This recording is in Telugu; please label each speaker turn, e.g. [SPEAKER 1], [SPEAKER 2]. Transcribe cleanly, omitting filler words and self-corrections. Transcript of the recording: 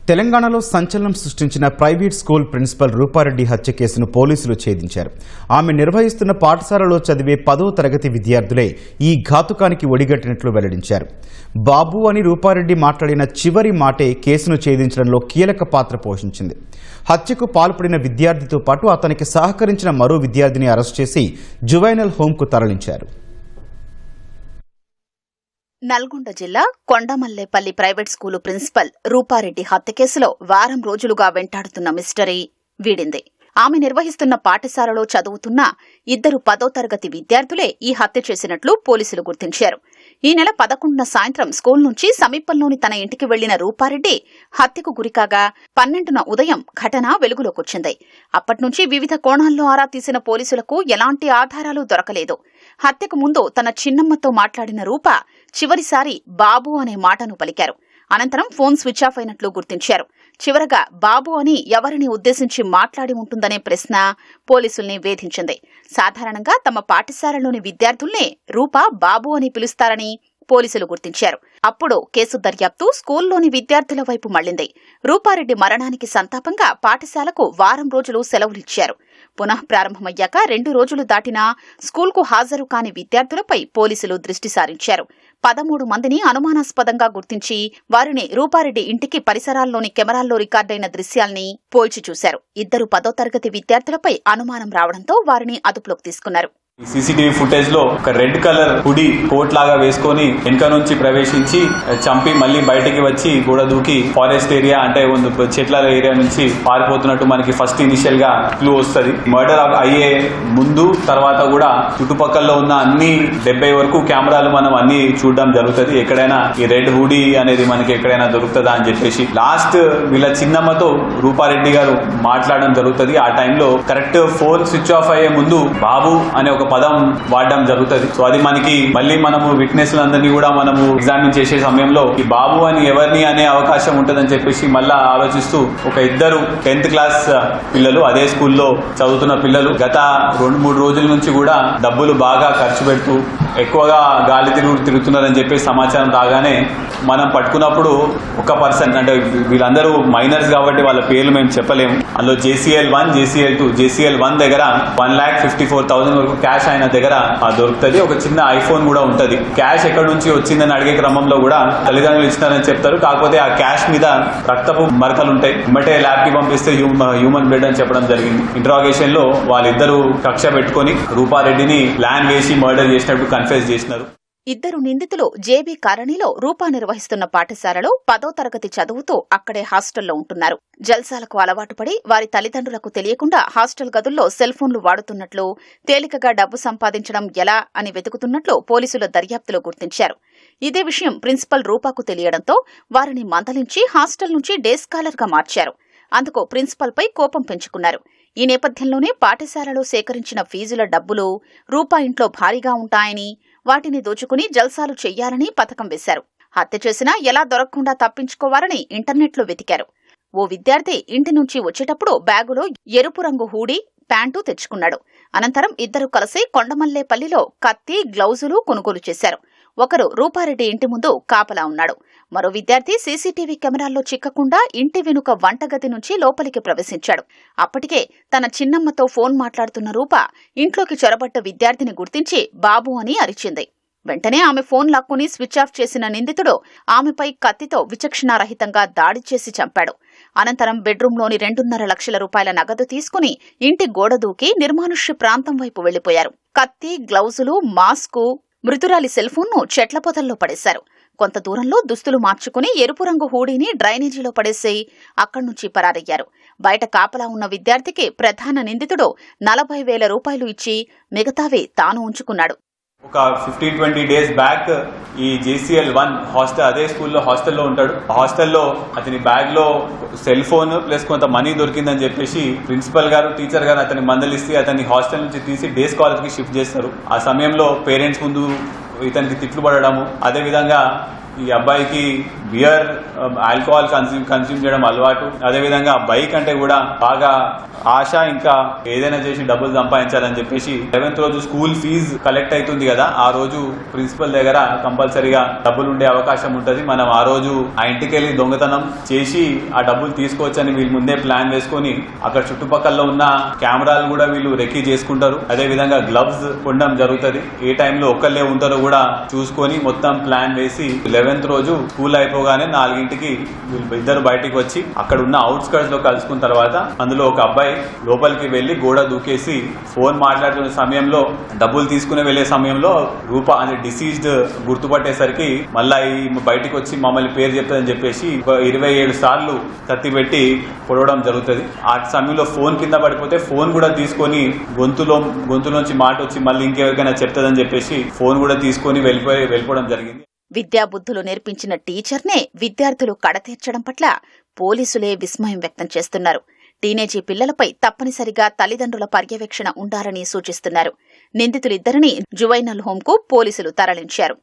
[SPEAKER 1] తెలంగాణలో సంచలనం సృష్టించిన ప్రైవేట్ స్కూల్ ప్రిన్సిపల్ రూపారెడ్డి హత్య కేసును పోలీసులు ఛేదించారు. ఆమె నిర్వహిస్తున్న పాఠశాలలో చదివే 10వ తరగతి విద్యార్థులే ఈ ఘాతుకానికి ఒడిగట్టినట్లు వెల్లడించారు. బాబు అని రూపారెడ్డి మాట్లాడిన చివరి మాటే కేసును ఛేదించడంలో కీలక పాత్ర పోషించింది. హత్యకు పాల్పడిన విద్యార్థితో పాటు అతనికి సహకరించిన మరో విద్యార్థిని అరెస్టు చేసి జువైనల్ హోంకు తరలించారు.
[SPEAKER 2] నల్గొండ జిల్లా Kondamallepalli private school principal Roopa Reddy హత్య కేసులో వారం రోజులుగా వెంటాడుతున్న మిస్టరీ వీడింది. ఆమె నిర్వహిస్తున్న పాఠశాలలో చదువుతున్న 2 10వ తరగతి విద్యార్థులే ఈ హత్య చేసినట్లు పోలీసులు గుర్తించారు. ఈ నెల 11న సాయంత్రం స్కూల్ నుంచి సమీపంలోని తన ఇంటికి వెళ్లిన రూపారెడ్డి హత్యకు గురికాగా 12న ఉదయం ఘటన వెలుగులోకొచ్చింది. అప్పట్నుంచి వివిధ కోణాల్లో ఆరా తీసిన పోలీసులకు ఎలాంటి ఆధారాలు దొరకలేదు. హత్యకు ముందు తన చిన్నమ్మతో మాట్లాడిన రూప చివరిసారి బాబు అనే మాటను పలికారు. అనంతరం ఫోన్ స్విచ్ ఆఫ్ అయినట్లు గుర్తించారు. చివరగా బాబు అని ఎవరిని ఉద్దేశించి మాట్లాడి ఉంటుందనే ప్రశ్న పోలీసుల్ని వేధించింది. సాధారణంగా తమ పాఠశాలలోని విద్యార్థుల్నే రూప బాబు అని పిలుస్తారని పోలీసులు గుర్తించారు. అప్పుడు కేసు దర్యాప్తు స్కూల్లోని విద్యార్థుల వైపు మళ్లింది. రూపారెడ్డి మరణానికి సంతాపంగా పాఠశాలకు వారం రోజులు సెలవులిచ్చారు. పునః ప్రారంభమయ్యాక 2 రోజులు దాటినా స్కూల్కు హాజరు కాని విద్యార్థులపై పోలీసులు దృష్టి సారించారు. 13 మందిని అనుమానాస్పదంగా గుర్తించి వారిని రూపారెడ్డి ఇంటికి పరిసరాల్లోని కెమెరాల్లో రికార్డైన దృశ్యాల్ని పోల్చి చూశారు. 2 10వ తరగతి విద్యార్థులపై అనుమానం రావడంతో వారిని అదుపులోకి తీసుకున్నారు.
[SPEAKER 3] సీసీటీవీ ఫుటేజ్ లో ఒక రెడ్ కలర్ హుడీ కోట్ లాగా వేసుకొని వెనుక నుంచి ప్రవేశించి చంపి మళ్ళీ బయటికి వచ్చి గోడ దూకి ఫారెస్ట్ ఏరియా అంటే చెట్ల ఏరియా నుంచి పారిపోతున్నట్టు మనకి ఫస్ట్ ఇనిషియల్ గా క్లూ వస్తుంది. మర్డర్ అయ్యే ముందు తర్వాత కూడా చుట్టుపక్కల ఉన్న అన్ని 70 వరకు కెమెరాలు మనం అన్ని చూడడం జరుగుతుంది. ఎక్కడైనా ఈ రెడ్ హుడీ అనేది మనకి ఎక్కడైనా దొరుకుతుందా అని చెప్పేసి లాస్ట్ వీళ్ళ చిన్నమ్మతో రూపారెడ్డి గారు మాట్లాడడం జరుగుతుంది. ఆ టైంలో కరెక్ట్ ఫోన్ స్విచ్ ఆఫ్ అయ్యే ముందు బాబు అనే ఒక పదం వాడడం జరుగుతుంది. సో అది మనకి మళ్ళీ మనము విట్నెస్లందరినీ కూడా మనము ఎగ్జామిన్ చేసే సమయంలో ఈ బాబు అని ఎవరిని అనే అవకాశం ఉంటుందని చెప్పేసి మళ్ళా ఆలోచిస్తూ ఒక 2 10th క్లాస్ పిల్లలు అదే స్కూల్లో చదువుతున్న పిల్లలు గత 2-3 రోజుల నుంచి కూడా డబ్బులు బాగా ఖర్చు పెడుతూ ఎక్కువగా గాలి తిరుగుతున్నారని చెప్పి సమాచారం రాగానే మనం పట్టుకున్నప్పుడు ఒక పర్సన్ అంటే వీళ్ళందరూ మైనర్స్ కాబట్టి వాళ్ళ పేర్లు మేము చెప్పలేము. అందులో JCL1, JCL2, JCL1 దగ్గర 1,54,000 వరకు క్యాష్ ఆయన దగ్గర దొరుకుతుంది. ఒక చిన్న ఐఫోన్ కూడా ఉంటది. క్యాష్ ఎక్కడి నుంచి వచ్చిందని అడిగే క్రమంలో కూడా తల్లిదండ్రులు ఇచ్చినారని చెప్తారు. కాకపోతే ఆ క్యాష్ మీద రక్తపు మరకలు ఉంటాయి. వెంబటే ల్యాబ్ కి పంపిస్తే హ్యూమన్ బ్లడ్ అని చెప్పడం జరిగింది. ఇంట్రాగేషన్ లో వాళ్ళిద్దరూ కక్ష పెట్టుకుని రూపారెడ్డిని ప్లాన్ వేసి మర్డర్ చేసినట్టు కన్ఫెస్ చేసినారు.
[SPEAKER 2] 2 నిందితులు జేబీ కాలనీలో రూపా నిర్వహిస్తున్న పాఠశాలలో 10వ తరగతి చదువుతూ అక్కడే హాస్టల్లో ఉంటున్నారు. జల్సాలకు అలవాటు పడి వారి తల్లిదండ్రులకు తెలియకుండా హాస్టల్ గదుల్లో సెల్ ఫోన్లు వాడుతున్నట్లు, తేలికగా డబ్బు సంపాదించడం ఎలా అని వెతుకుతున్నట్లు పోలీసుల దర్యాప్తులో గుర్తించారు. ఇదే విషయం ప్రిన్సిపల్ రూపాకు తెలియడంతో వారిని మందలించి హాస్టల్ నుంచి డే స్కాలర్ గా మార్చారు. అందుకు ప్రిన్సిపల్ పై కోపం పెంచుకున్నారు. ఈ నేపథ్యంలోనే పాఠశాలలో సేకరించిన ఫీజుల డబ్బులు రూపా ఇంట్లో భారీగా ఉంటాయని, వాటిని దోచుకుని జల్సాలు చెయ్యాలని పథకం వేశారు. హత్య చేసినా ఎలా దొరకకుండా తప్పించుకోవాలని ఇంటర్నెట్లో వెతికారు. ఓ విద్యార్థి ఇంటి నుంచి వచ్చేటప్పుడు బ్యాగులో ఎరుపు రంగు హూడీ, ప్యాంటు తెచ్చుకున్నాడు. అనంతరం 2 కలిసి కొండమల్లేపల్లిలో కత్తి, గ్లౌజులు కొనుగోలు చేశారు. ఒకరు రూపారెడ్డి ఇంటి ముందు కాపలా ఉన్నాడు. మరో విద్యార్థి సీసీటీవీ కెమెరాల్లో చిక్కకుండా ఇంటి వెనుక వంటగది నుంచి లోపలికి ప్రవేశించాడు. అప్పటికే తన చిన్నమ్మతో ఫోన్ మాట్లాడుతున్న రూప ఇంట్లోకి చొరబడ్డ విద్యార్థిని గుర్తించి బాబు అని అరిచింది. వెంటనే ఆమె ఫోన్ లాక్కుని స్విచ్ ఆఫ్ చేసిన నిందితుడు ఆమెపై కత్తితో విచక్షణారహితంగా దాడి చేసి చంపాడు. అనంతరం బెడ్రూంలోని 2.5 లక్షల రూపాయల నగదు తీసుకుని ఇంటి గోడ దూకి నిర్మానుష్య ప్రాంతం వైపు వెళ్లిపోయారు. కత్తి, గ్లౌజులు, మాస్కు, మృతురాలి సెల్ ఫోన్ను చెట్ల పొదల్లో పడేశారు. కొంత దూరంలో దుస్తులు మార్చుకుని ఎరుపు రంగు హూడీని డ్రైనేజీలో పడేసి అక్కడి నుంచి పరారయ్యారు. బయట కాపలా ఉన్న విద్యార్థికి ప్రధాన నిందితుడు 40,000 రూపాయలు ఇచ్చి మిగతావి తాను ఉంచుకున్నాడు.
[SPEAKER 3] ఒక 15-20 డేస్ బ్యాక్ ఈ JCL1 హాస్టల్ అదే స్కూల్లో హాస్టల్లో ఉంటాడు. హాస్టల్లో అతని బ్యాగ్ లో సెల్ ఫోన్ ప్లస్ కొంత మనీ దొరికిందని చెప్పేసి ప్రిన్సిపల్ గారు, టీచర్ గారు అతన్ని మందలిస్తే అతన్ని హాస్టల్ నుంచి తీసి డే స్కాలర్ కి షిఫ్ట్ చేస్తారు. ఆ సమయంలో పేరెంట్స్ ముందు ఇతనికి తిట్లు పడడము, అదేవిధంగా ఈ అబ్బాయికి బియర్ ఆల్కహాల్ కన్స్యూమ్ చేయడం అలవాటు. అదేవిధంగా బైక్ అంటే కూడా బాగా ఆశ, ఇంకా ఏదైనా చేసి డబ్బులు సంపాదించాలని చెప్పేసి 11th రోజు స్కూల్ ఫీజు కలెక్ట్ అవుతుంది కదా, ఆ రోజు ప్రిన్సిపల్ దగ్గర కంపల్సరీగా డబ్బులు ఉండే అవకాశం ఉంటుంది. మనం ఆ రోజు ఆ ఇంటికి వెళ్ళి దొంగతనం చేసి ఆ డబ్బులు తీసుకోవచ్చని వీళ్ళు ముందే ప్లాన్ వేసుకొని అక్కడ చుట్టుపక్కల ఉన్న కెమెరాలు కూడా వీళ్ళు రెక్కీ చేసుకుంటారు. అదే విధంగా గ్లవ్స్ కొనడం జరుగుతుంది. ఏ టైంలో ఒక్కళ్ళే ఉంటారో కూడా చూసుకొని మొత్తం ప్లాన్ వేసి 11th రోజు స్కూల్ అయిపోగానే 4ంటికి వీళ్ళు ఇద్దరు బయటికి వచ్చి అక్కడ ఉన్న అవుట్స్కర్ట్స్ లో కలుసుకున్న తర్వాత అందులో ఒక అబ్బాయి లోపలికి వెళ్లి గోడ దూకేసి ఫోన్ మాట్లాడుతున్న సమయంలో, డబ్బులు తీసుకుని వెళ్లే సమయంలో రూప అనే డిసీజ్డ్ గుర్తుపట్టేసరికి మళ్ళా ఈ బయటికి వచ్చి మమ్మల్ని పేరు చెప్తాదని చెప్పేసి 27 సార్లు కత్తి పెట్టి పొడవడం జరుగుతుంది. ఆ సమయంలో ఫోన్ కింద పడిపోతే ఫోన్ కూడా తీసుకొని గొంతులోంచి మాట వచ్చి మళ్ళీ ఇంకెవరికైనా చెప్తాదని చెప్పేసి ఫోన్ కూడా తీసుకొని వెళ్ళిపోవడం జరిగింది.
[SPEAKER 2] విద్యాబుద్ధులు నేర్పించిన టీచర్నే విద్యార్థులు కడతీర్చడం పట్ల పోలీసులే విస్మయం వ్యక్తం చేస్తున్నారు. టీనేజీ పిల్లలపై తప్పనిసరిగా తల్లిదండ్రుల పర్యవేక్షణ ఉండాలని సూచిస్తున్నారు. నిందితులిద్దరినీ జువైనల్ హోంకు పోలీసులు తరలించారు.